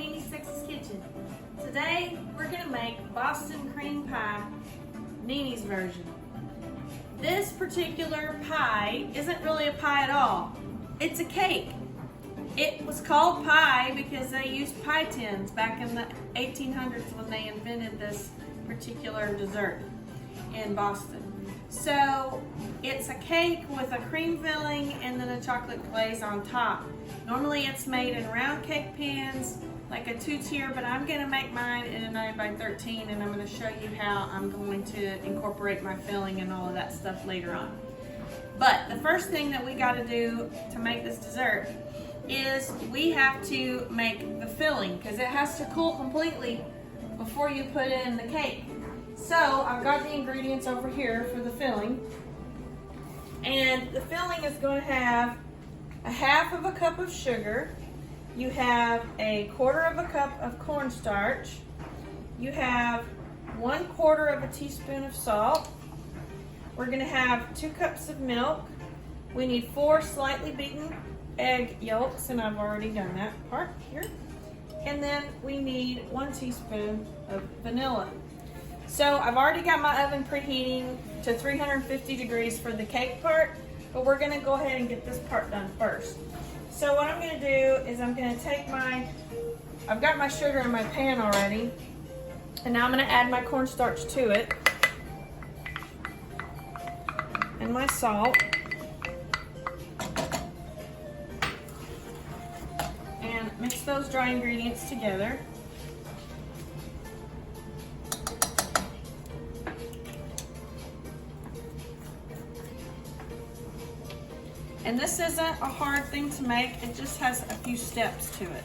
Nene Six's Kitchen. Today we're going to make Boston cream pie, Nene's version. This particular pie isn't really a pie at all. It's a cake. It was called pie because they used pie tins back in the 1800s when they invented this particular dessert in Boston. So it's a cake with a cream filling and then a chocolate glaze on top. Normally it's made in round cake pans, like a 2-tier, but I'm going to make mine in a 9x13, and I'm going to show you how I'm going to incorporate my filling and all of that stuff later on. But the first thing that we got to do to make this dessert is we have to make the filling, because it has to cool completely before you put it in the cake. So I've got the ingredients over here for the filling, and the filling is going to have a 1/2 cup of sugar. You have a 1/4 cup of cornstarch. You have 1/4 teaspoon of salt. We're going to have 2 cups of milk. We need 4 slightly beaten egg yolks, and I've already done that part here. And then we need 1 teaspoon of vanilla. So I've already got my oven preheating to 350 degrees for the cake part, but we're going to go ahead and get this part done first. So what I'm going to do is I'm going to take I've got my sugar in my pan already, and now I'm going to add my cornstarch to it, and my salt, and mix those dry ingredients together. And this isn't a hard thing to make, it just has a few steps to it.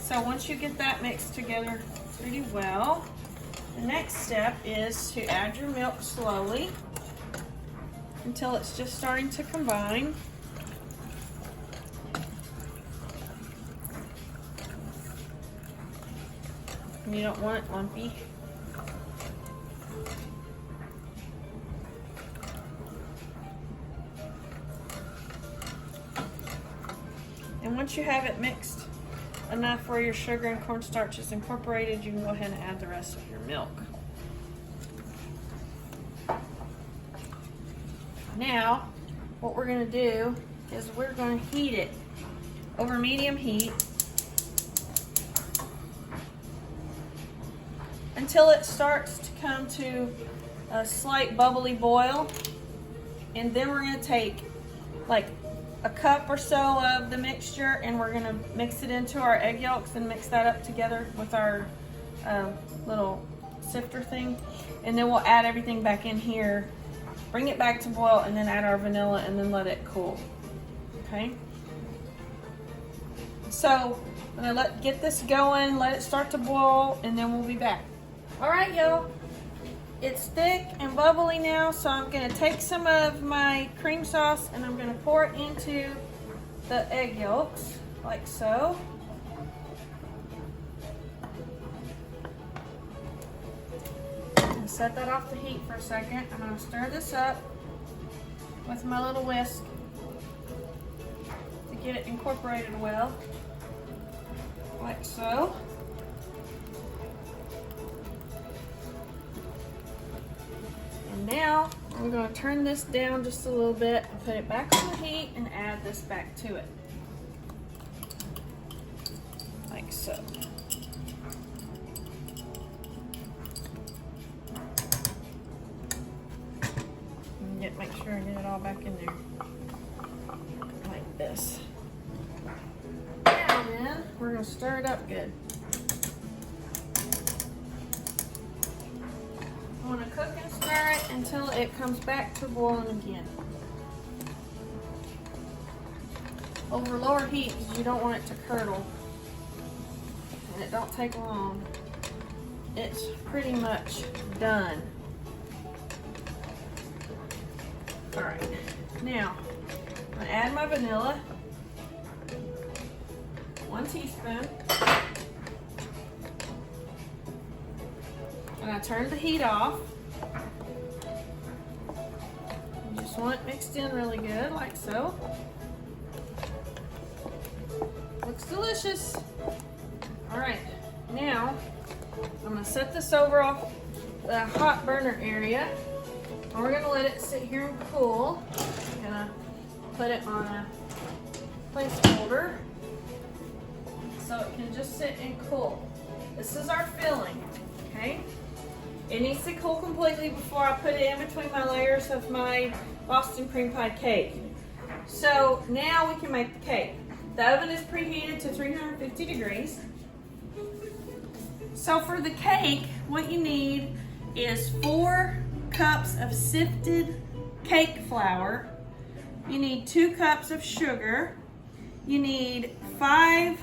So once you get that mixed together pretty well, the next step is to add your milk slowly until it's just starting to combine. And you don't want it lumpy. And once you have it mixed enough where your sugar and cornstarch is incorporated, you can go ahead and add the rest of your milk. Now, what we're going to do is we're going to heat it over medium heat until it starts to come to a slight bubbly boil. And then we're going to take like a cup or so of the mixture, and we're going to mix it into our egg yolks and mix that up together with our little sifter thing, and then we'll add everything back in here, bring it back to boil, and then add our vanilla and then let it cool. Okay, so I'm going to get this going, let it start to boil, and then we'll be back. Alright y'all, it's thick and bubbly now, so I'm going to take some of my cream sauce and I'm going to pour it into the egg yolks, like so. And set that off the heat for a second. I'm going to stir this up with my little whisk to get it incorporated well, like so. Now I'm going to turn this down just a little bit and put it back on the heat and add this back to it, like so. And make sure I get it all back in there, like this. Now then, we're going to stir it up good. I want to cook and stir it until it comes back to boiling again. Over lower heat because you don't want it to curdle, and it don't take long. It's pretty much done. Alright, now I'm going to add my vanilla, 1 teaspoon. And I turned the heat off. You just want it mixed in really good, like so. With Looks delicious. All right, now I'm gonna set this over off the hot burner area. And we're gonna let it sit here and cool. I'm gonna put it on a placeholder so it can just sit and cool. This is our filling, okay? It needs to cool completely before I put it in between my layers of my Boston cream pie cake. So now we can make the cake. The oven is preheated to 350 degrees. So for the cake, what you need is 4 cups of sifted cake flour. You need 2 cups of sugar. You need 5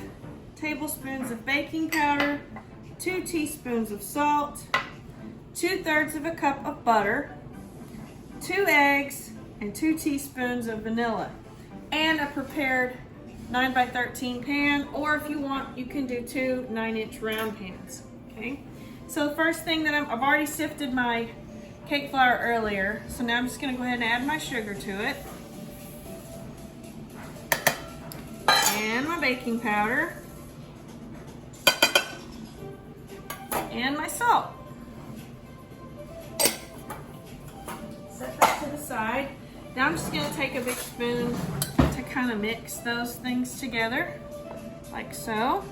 tablespoons of baking powder, 2 teaspoons of salt, 2/3 of a cup of butter, 2 eggs, and 2 teaspoons of vanilla, and a prepared 9x13 pan, or if you want, you can do 2 9-inch round pans. Okay. So the first thing that I've already sifted my cake flour earlier, so now I'm just going to go ahead and add my sugar to it, and my baking powder, and my salt. Set that to the side. Now I'm just going to take a big spoon to kind of mix those things together, like so.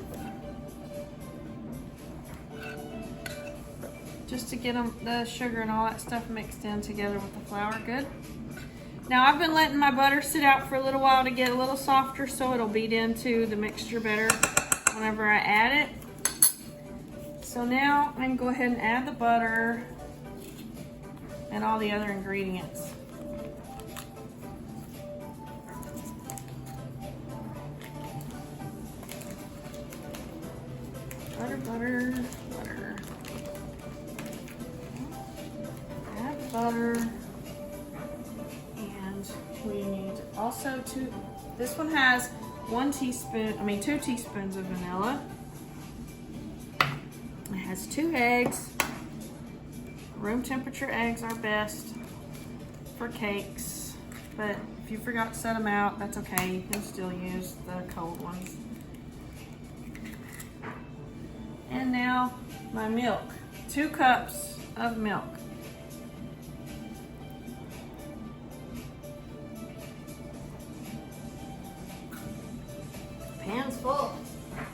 Just to get the sugar and all that stuff mixed in together with the flour good. Now I've been letting my butter sit out for a little while to get a little softer so it'll beat into the mixture better whenever I add it. So now I can go ahead and add the butter and all the other ingredients. Butter, butter, butter. Add the butter. And we need also this one has 2 teaspoons of vanilla. It has 2 eggs. Room temperature eggs are best for cakes, but if you forgot to set them out, that's okay. You can still use the cold ones. And now my milk, 2 cups of milk. Pan's full,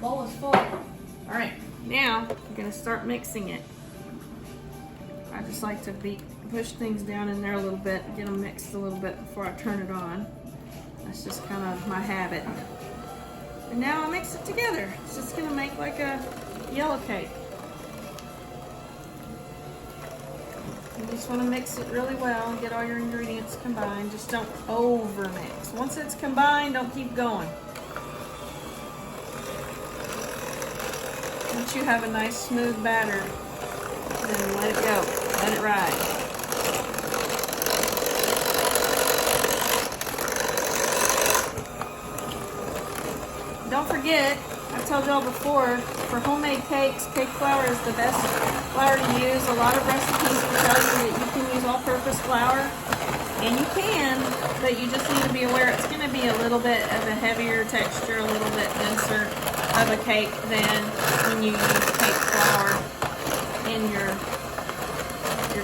bowl is full. All right, now I'm gonna start mixing it. I just like to push things down in there a little bit, get them mixed a little bit before I turn it on. That's just kind of my habit. And now I mix it together. It's just gonna make like a yellow cake. You just want to mix it really well and get all your ingredients combined. Just don't over mix. Once it's combined, don't keep going. Once you have a nice smooth batter, then let it go. Let it ride. Don't forget, I told y'all before, for homemade cakes, cake flour is the best flour to use. A lot of recipes will tell you that you can use all-purpose flour, and you can, but you just need to be aware it's going to be a little bit of a heavier texture, a little bit denser of a cake than when you use cake flour in your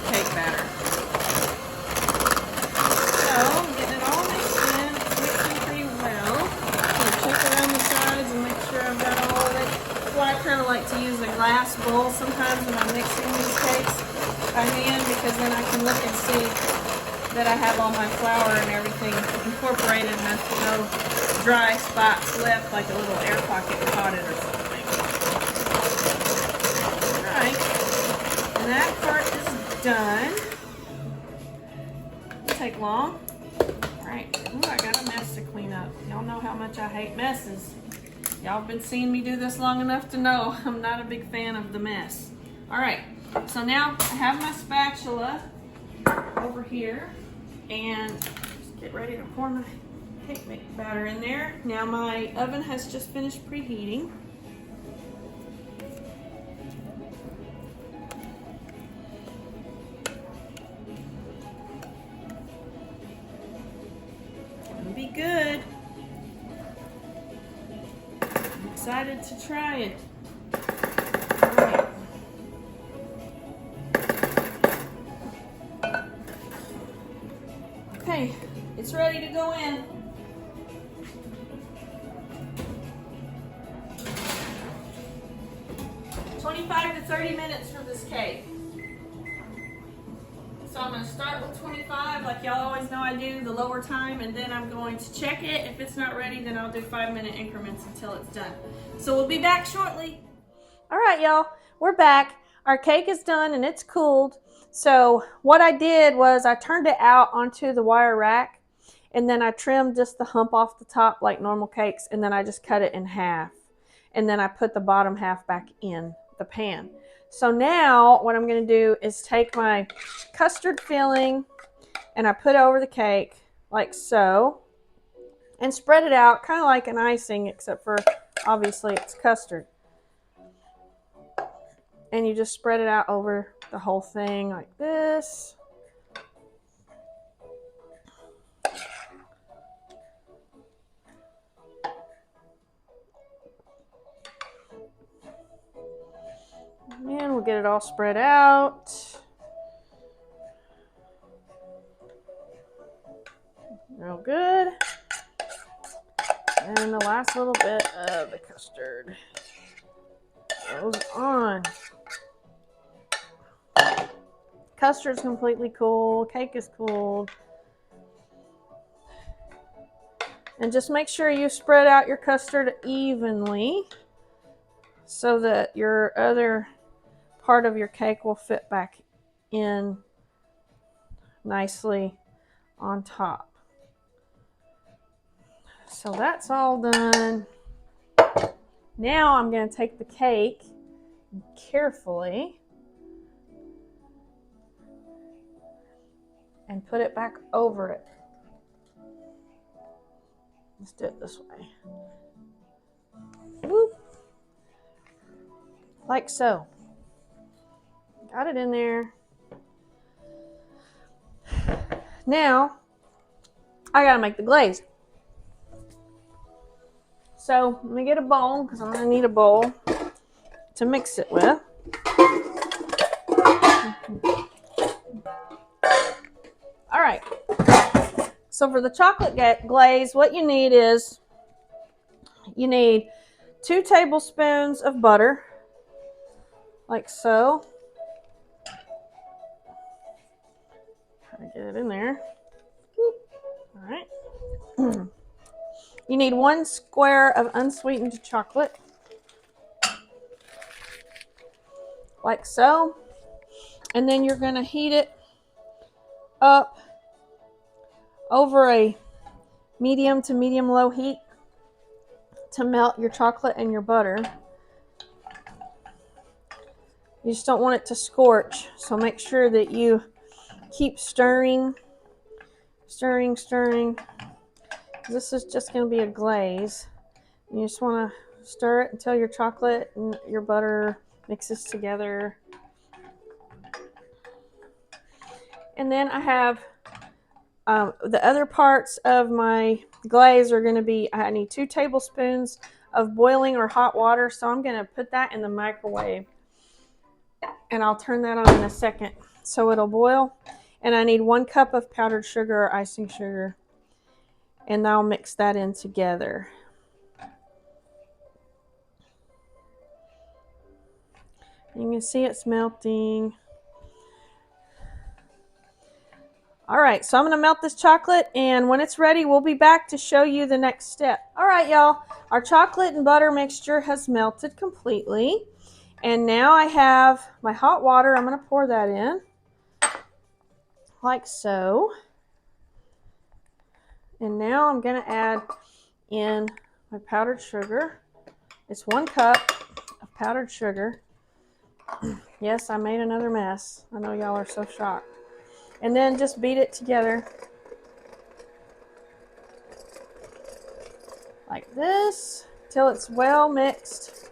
cake batter. So, getting it all mixed in, it's mixing pretty well. I'm going to check around the sides and make sure I've got all of it. That's why I kind of like to use a glass bowl sometimes when I'm mixing these cakes by hand, because then I can look and see that I have all my flour and everything incorporated and there's no dry spots left like a little air pocket caught it or something. Alright, and that part is done. It'll take long. Alright, ooh, I got a mess to clean up. Y'all know how much I hate messes. Y'all have been seeing me do this long enough to know I'm not a big fan of the mess. Alright, so now I have my spatula over here and just get ready to pour my cake batter in there. Now my oven has just finished preheating. It'll be good. excited to try it. All right. Okay, it's ready to go in. "25 to 30 minutes for this cake." So I'm going to start with 25, like y'all always know I do, the lower time, and then I'm going to check it. If it's not ready, then I'll do 5-minute increments until it's done. So we'll be back shortly. All right, y'all, we're back. Our cake is done and it's cooled. So what I did was I turned it out onto the wire rack, and then I trimmed just the hump off the top like normal cakes, and then I just cut it in half. And then I put the bottom half back in the pan. So now what I'm going to do is take my custard filling and I put it over the cake like so and spread it out kind of like an icing, except for obviously it's custard. And you just spread it out over the whole thing like this. And we'll get it all spread out. Real good. And the last little bit of the custard goes on. Custard's completely cool. Cake is cooled. And just make sure you spread out your custard evenly so that your other part of your cake will fit back in nicely on top. So that's all done. Now I'm going to take the cake carefully and put it back over it. Let's do it this way. Whoop. Like so. Got it in there. Now, I gotta make the glaze. So, let me get a bowl, because I'm gonna need a bowl to mix it with. All right. So for the chocolate glaze, what you need is, you need 2 tablespoons of butter, like so. Try to get it in there. All right. You need 1 square of unsweetened chocolate, like so. And then you're going to heat it up over a medium to medium low heat to melt your chocolate and your butter. You just don't want it to scorch, so make sure that you keep stirring. This is just going to be a glaze. You just want to stir it until your chocolate and your butter mixes together. And then I have the other parts of my glaze are going to be, I need 2 tablespoons of boiling or hot water, so I'm going to put that in the microwave. And I'll turn that on in a second so it'll boil. And I need 1 cup of powdered sugar or icing sugar. And I'll mix that in together. You can see it's melting. All right, so I'm going to melt this chocolate, and when it's ready, we'll be back to show you the next step. All right, y'all, our chocolate and butter mixture has melted completely. And now I have my hot water. I'm going to pour that in, like so. And now I'm going to add in my powdered sugar. It's 1 cup of powdered sugar. Yes, I made another mess. I know y'all are so shocked. And then just beat it together like this till it's well mixed.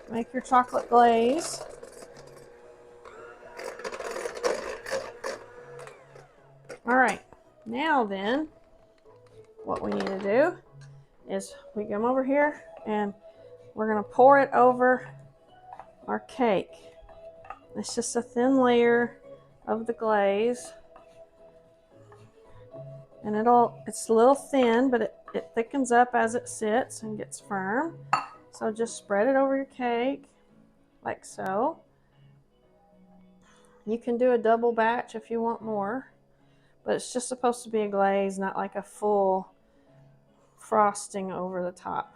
Make your chocolate glaze. All right, now then, what we need to do is we come over here and we're going to pour it over our cake. It's just a thin layer of the glaze. And it's a little thin, but it thickens up as it sits and gets firm. So just spread it over your cake like so. You can do a double batch if you want more, but it's just supposed to be a glaze, not like a full frosting over the top.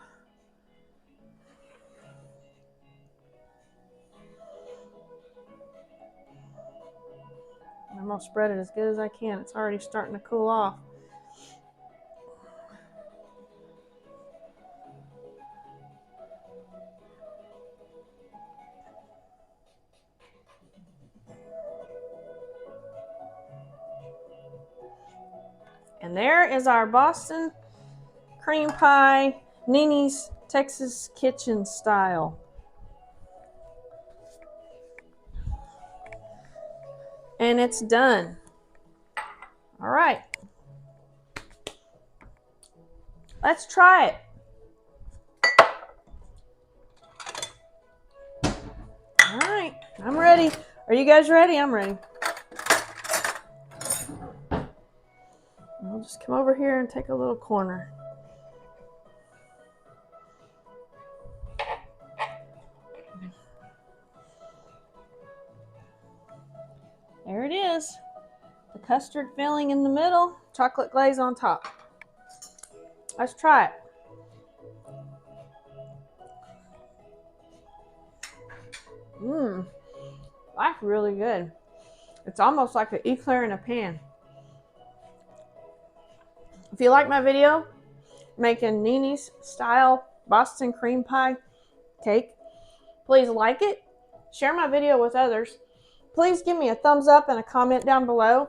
I'm going to spread it as good as I can. It's already starting to cool off. And there is our Boston cream pie, Nene's Texas Kitchen style. And it's done. All right. Let's try it. All right, I'm ready. Are you guys ready? I'm ready. I'll just come over here and take a little corner. There it is. The custard filling in the middle, chocolate glaze on top. Let's try it. That's really good. It's almost like an eclair in a pan. If you like my video making Nene's style Boston cream pie cake, please like it, share my video with others. Please give me a thumbs up and a comment down below.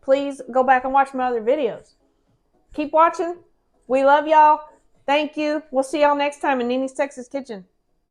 Please go back and watch my other videos. Keep watching. We love y'all. Thank you. We'll see y'all next time in Nene's Texas Kitchen.